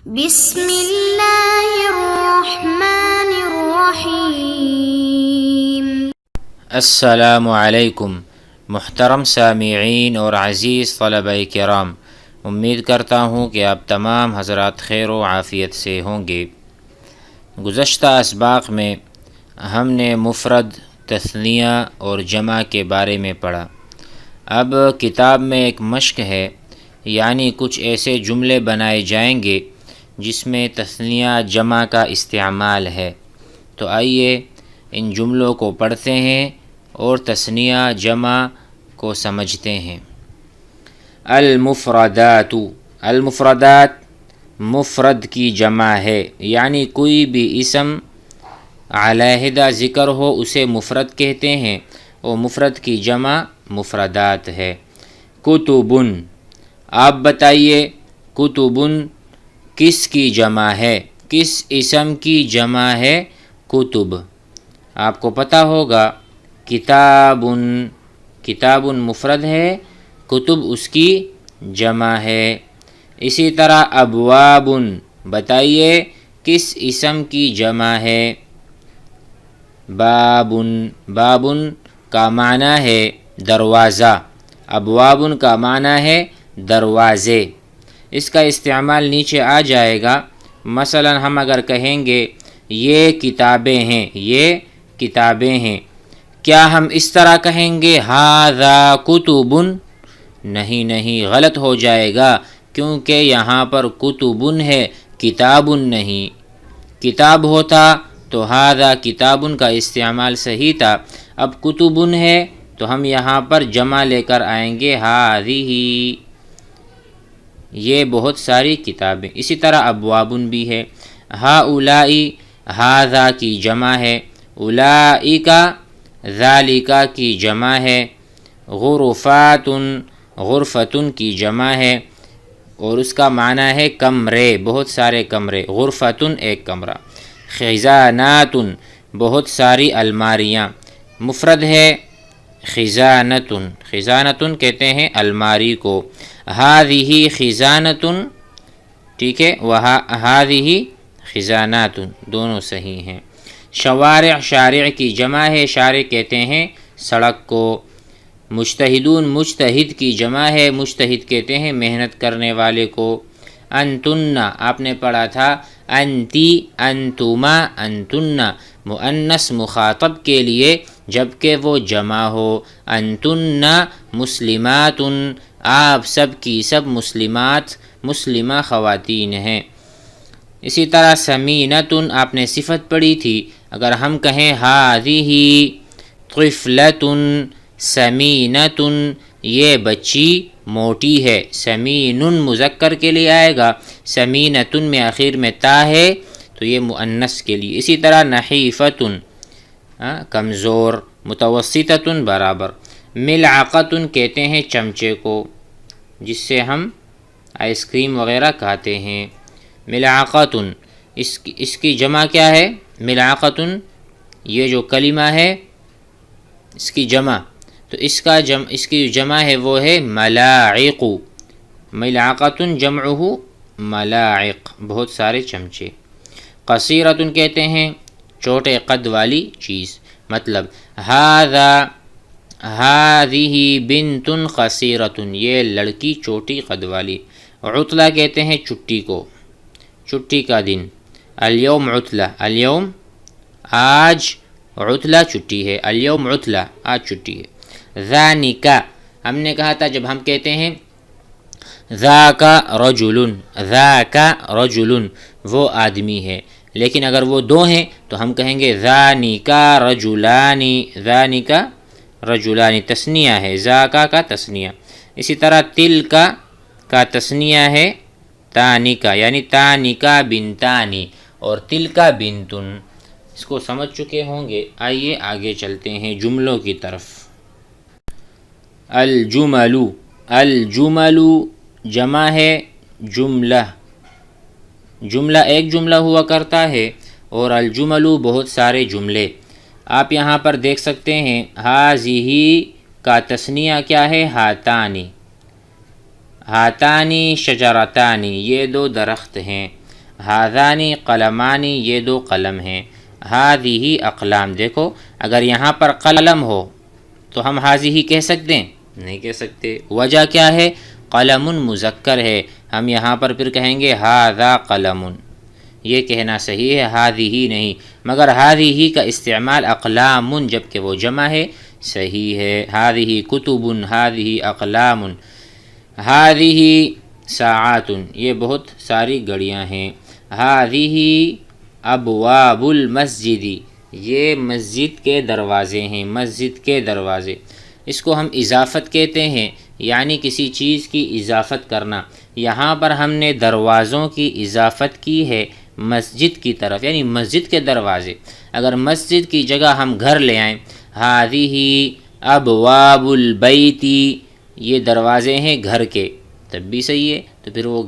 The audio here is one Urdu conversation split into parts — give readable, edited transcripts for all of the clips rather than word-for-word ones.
بسم اللہ الرحمن الرحیم۔ السلام علیکم محترم سامعین اور عزیز طلبہ کرام، امید کرتا ہوں کہ آپ تمام حضرات خیر و عافیت سے ہوں گے۔ گزشتہ اسباق میں ہم نے مفرد، تثنیہ اور جمع کے بارے میں پڑھا۔ اب کتاب میں ایک مشق ہے، یعنی کچھ ایسے جملے بنائے جائیں گے جس میں تثنیہ جمع کا استعمال ہے۔ تو آئیے ان جملوں کو پڑھتے ہیں اور تثنیہ جمع کو سمجھتے ہیں۔ المفردات، المفردات مفرد کی جمع ہے، یعنی کوئی بھی اسم علیحدہ ذکر ہو اسے مفرد کہتے ہیں، اور مفرد کی جمع مفردات ہے۔ کتبن، آپ بتائیے کتبن کس کی جمع ہے، کس اسم کی جمع ہے؟ کتب۔ آپ کو پتہ ہوگا کتابن، کتابن مفرد ہے، کتب اس کی جمع ہے۔ اسی طرح ابوابن، بتائیے کس اسم کی جمع ہے؟ بابن، بابن کا معنی ہے دروازہ، ابوابن کا معنی ہے دروازے۔ اس کا استعمال نیچے آ جائے گا۔ مثلا ہم اگر کہیں گے یہ کتابیں ہیں، یہ کتابیں ہیں، کیا ہم اس طرح کہیں گے ھذا کتبن؟ نہیں، غلط ہو جائے گا، کیونکہ یہاں پر کتبن ہے، کتابن نہیں۔ کتاب ہوتا تو ھذا کتابن کا استعمال صحیح تھا۔ اب کتبن ہے تو ہم یہاں پر جمع لے کر آئیں گے ھذہ، یہ بہت ساری کتابیں۔ اسی طرح ابوابن بھی ہے۔ ھؤلاء، ھذا کی جمع ہے، اولئک ذالک کی جمع ہے، غرفات، غرفتن کی جمع ہے اور اس کا معنی ہے کمرے، بہت سارے کمرے، غرفتن ایک کمرہ۔ خزانات، بہت ساری الماریاں، مفرد ہے خزانتن، خزانتن کہتے ہیں الماری کو۔ ھذہ خزانتن، ٹھیک ہے، ھذہ خزانات، دونوں صحیح ہیں۔ شوارع، شارع کی جمع ہے، شارع کہتے ہیں سڑک کو۔ مجتہدون، مجتہد کی جمع ہے، مجتہد کہتے ہیں محنت کرنے والے کو۔ انتن، آپ نے پڑھا تھا انتی، انتما، انتن مؤنث مخاطب کے لیے جبکہ وہ جمع ہو۔ انتن مسلمات، آپ سب کی سب مسلمات، مسلمہ خواتین ہیں۔ اسی طرح سمینۃ، آپ نے صفت پڑھی تھی، اگر ہم کہیں ھذہ طفلۃ سمینۃ، یہ بچی موٹی ہے، سمین مذکر کے لیے آئے گا، سمینۃ میں آخر میں تا ہے تو یہ مؤنث کے لیے۔ اسی طرح نحیفۃ، کمزور، متوسطۃ برابر۔ ملعقۃ کہتے ہیں چمچے کو جس سے ہم آئس کریم وغیرہ کھاتے ہیں۔ ملعقۃ، اس کی جمع کیا ہے؟ ملعقۃ، یہ جو کلمہ ہے اس کی جمع، تو اس کی جمع ہے وہ ہے ملاعق، ملعقۃ جمعہ ملاعق، بہت سارے چمچے۔ قصیرۃ کہتے ہیں چھوٹے قد والی چیز، مطلب ھذہ بنت قصیرۃ، یہ لڑکی چھوٹی قد والی۔ عطلہ کہتے ہیں چھٹی کو، چھٹی کا دن۔ الیوم عطلہ، الیوم آج، عطلہ چھٹی ہے، الیوم عطلہ آج چھٹی ہے۔ ذانک، ہم نے کہا تھا جب ہم کہتے ہیں ذاک رجل، ذاک رجل وہ آدمی ہے، لیکن اگر وہ دو ہیں تو ہم کہیں گے ذانک رجلان، ذانک رجلان تثنیہ ہے، ذاک کا تثنیہ۔ اسی طرح تلک کا تثنیہ ہے تانکا، یعنی تانکا بنتانی اور تلکا بنتن۔ اس کو سمجھ چکے ہوں گے۔ آئیے آگے چلتے ہیں جملوں کی طرف۔ الجمل، الجمل جمع ہے جملہ، جملہ ایک جملہ ہوا کرتا ہے اور الجمل بہت سارے جملے۔ آپ یہاں پر دیکھ سکتے ہیں ھذہ کا تثنیہ کیا ہے؟ ھاتانی، ھاتانی شجرتان، یہ دو درخت ہیں۔ ہاذانی قلمانی یہ دو قلم ہیں، ہذہ اقلام، دیکھو اگر یہاں پر قلم ہو تو ہم ہذہ کہہ سکتے ہیں؟ نہیں کہہ سکتے، وجہ کیا ہے؟ قلم مذکر ہے، ہم یہاں پر پھر کہیں گے ھذا قلم، یہ کہنا صحیح ہے، ہذہ نہیں، مگر ہذہ کا استعمال اقلام جبکہ وہ جمع ہے صحیح ہے، ہذہ کتب، ہذہ اقلام، ہذہ ساعات، یہ بہت ساری گھڑیاں ہیں، ہذہ ابواب المسجد، یہ مسجد کے دروازے ہیں، مسجد کے دروازے، اس کو ہم اضافت کہتے ہیں، یعنی کسی چیز کی اضافت کرنا، یہاں پر ہم نے دروازوں کی اضافت کی ہے مسجد کی طرف، یعنی مسجد کے دروازے، اگر مسجد کی جگہ ہم گھر لے آئیں، ہذہ ابواب البیت، یہ دروازے ہیں گھر کے، تب بھی صحیح ہے، تو پھر وہ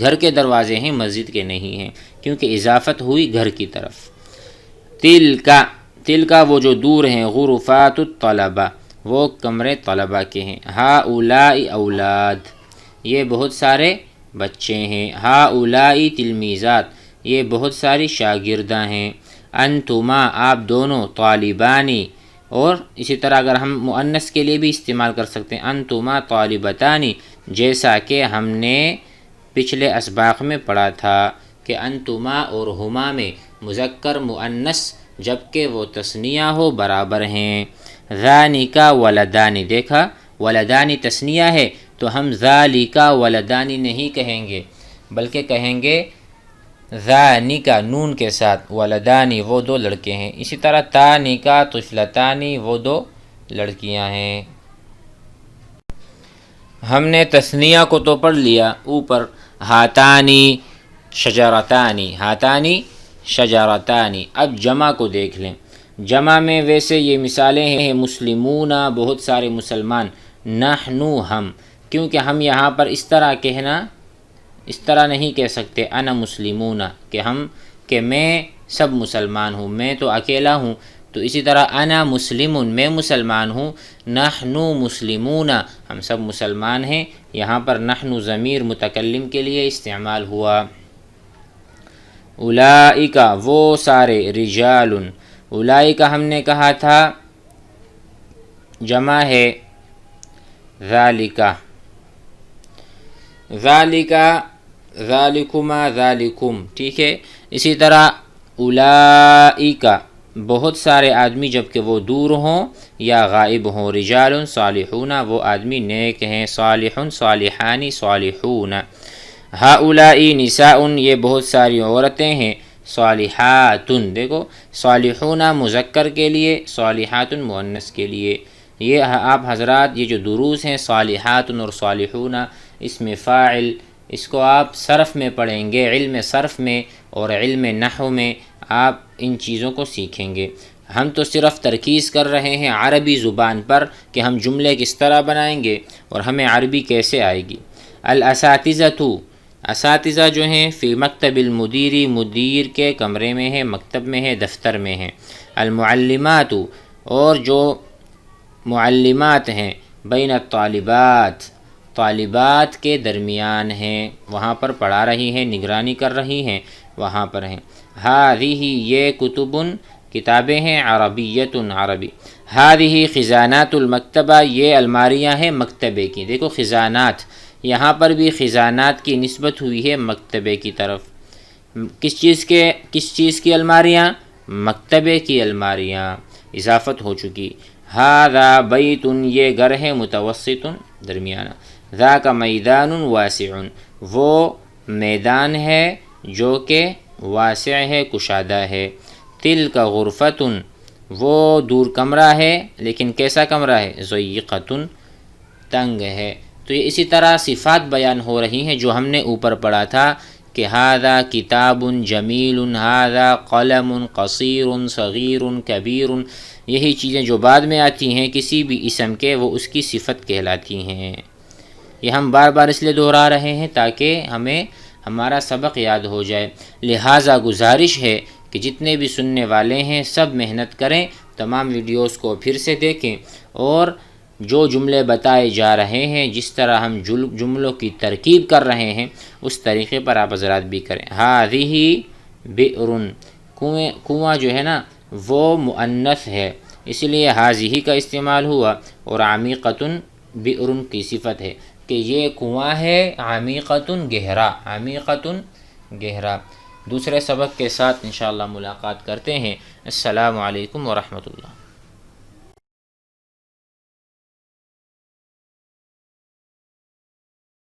گھر کے دروازے ہیں، مسجد کے نہیں ہیں، کیونکہ اضافت ہوئی گھر کی طرف۔ تلک وہ جو دور ہیں، غرفات الطلبہ، وہ کمرے طلبہ کے ہیں، ہؤلاء اولاد، یہ بہت سارے بچے ہیں، ہؤلاء تلمیذات، یہ بہت ساری شاگرداں ہیں، انتما آپ دونوں، طالبانی، اور اسی طرح اگر ہم مؤنث کے لیے بھی استعمال کر سکتے ہیں، انتما طالبتانی، جیسا کہ ہم نے پچھلے اسباق میں پڑھا تھا کہ انتما اور ہما میں مذکر مؤنث جبکہ وہ تثنیہ ہو برابر ہیں، ذالک ولدانی، دیکھا ولدانی تثنیہ ہے تو ہم ذالک ولدانی نہیں کہیں گے بلکہ کہیں گے ذانکا نون کے ساتھ، ولدانی وہ دو لڑکے ہیں، اسی طرح تانکا طفلتانی وہ دو لڑکیاں ہیں۔ ہم نے تثنیہ کو تو پڑھ لیا اوپر، ہاتانی شجرتانی، ہاتانی شجرتانی، اب جمع کو دیکھ لیں، جمع میں ویسے یہ مثالیں ہیں مسلمون، بہت سارے مسلمان، نحن ہم، کیونکہ ہم یہاں پر اس طرح نہیں کہہ سکتے انا مسلمون کہ میں سب مسلمان ہوں، میں تو اکیلا ہوں، تو اسی طرح انا مسلم، میں مسلمان ہوں، نحن مسلمون، ہم سب مسلمان ہیں، یہاں پر نحن ضمیر متکلم کے لیے استعمال ہوا۔ اولئک وہ سارے، رجال، اولئک ہم نے کہا تھا جمع ہے ذالک، ذالک ذالکما ذالکم، ٹھیک ہے، اسی طرح اولئک بہت سارے آدمی جبکہ وہ دور ہوں یا غائب ہوں، رجال صالحون وہ آدمی نیک ہیں، صالح صالحانی صالحون، ہؤلاء نساء یہ بہت ساری عورتیں ہیں، صالحات، دیکھو صالحون مذکر کے لیے، صالحات مؤنث کے لیے، یہ آپ حضرات یہ جو دروس ہیں صالحات اور صالحون، اس میں فاعل، اس کو آپ صرف میں پڑھیں گے، علم صرف میں اور علم نحو میں آپ ان چیزوں کو سیکھیں گے۔ ہم تو صرف ترکیز کر رہے ہیں عربی زبان پر کہ ہم جملے کس طرح بنائیں گے اور ہمیں عربی کیسے آئے گی۔ الاساتذۃ، اساتذہ جو ہیں فی مکتب المدیری، مدیر کے کمرے میں ہے، مکتب میں ہے، دفتر میں ہے۔ المعلمات، اور جو معلمات ہیں، بین الطالبات، طالبات کے درمیان ہیں، وہاں پر پڑھا رہی ہیں، نگرانی کر رہی ہیں، وہاں پر ہیں۔ ہذہ یہ کتب کتابیں ہیں، عربیۃ عربی۔ ہذہ خزانات المکتبہ یہ الماریاں ہیں مکتبے کی، دیکھو خزانات، یہاں پر بھی خزانات کی نسبت ہوئی ہے مکتبے کی طرف، کس چیز کی الماریاں؟ مکتبے کی الماریاں، اضافت ہو چکی۔ ھذا بیت یہ گھر ہے، متوسط درمیانہ۔ ذاک میدان واسع وہ میدان ہے جو کہ واسع ہے، کشادہ ہے۔ تلک غرفۃ وہ دور کمرہ ہے، لیکن کیسا کمرہ ہے؟ ضیقۃ تنگ ہے۔ تو یہ اسی طرح صفات بیان ہو رہی ہیں جو ہم نے اوپر پڑھا تھا کہ ھذا کتاب جمیل، ھذا قلم قصیر صغیر کبیر، یہی چیزیں جو بعد میں آتی ہیں کسی بھی اسم کے وہ اس کی صفت کہلاتی ہیں۔ یہ ہم بار بار اس لیے دہرا رہے ہیں تاکہ ہمیں ہمارا سبق یاد ہو جائے، لہٰذا گزارش ہے کہ جتنے بھی سننے والے ہیں سب محنت کریں، تمام ویڈیوز کو پھر سے دیکھیں اور جو جملے بتائے جا رہے ہیں، جس طرح ہم جملوں کی ترکیب کر رہے ہیں، اس طریقے پر آپ حضرات بھی کریں۔ ہذہ بئر، کنواں جو ہے نا وہ مؤنث ہے، اس لیے ہذہ کا استعمال ہوا، اور عمیقۃ بئر کی صفت ہے کہ یہ کنواں ہے، عمیقۃ گہرا، عمیقۃ گہرا۔ دوسرے سبق کے ساتھ انشاءاللہ ملاقات کرتے ہیں۔ السلام علیکم ورحمۃ اللہ۔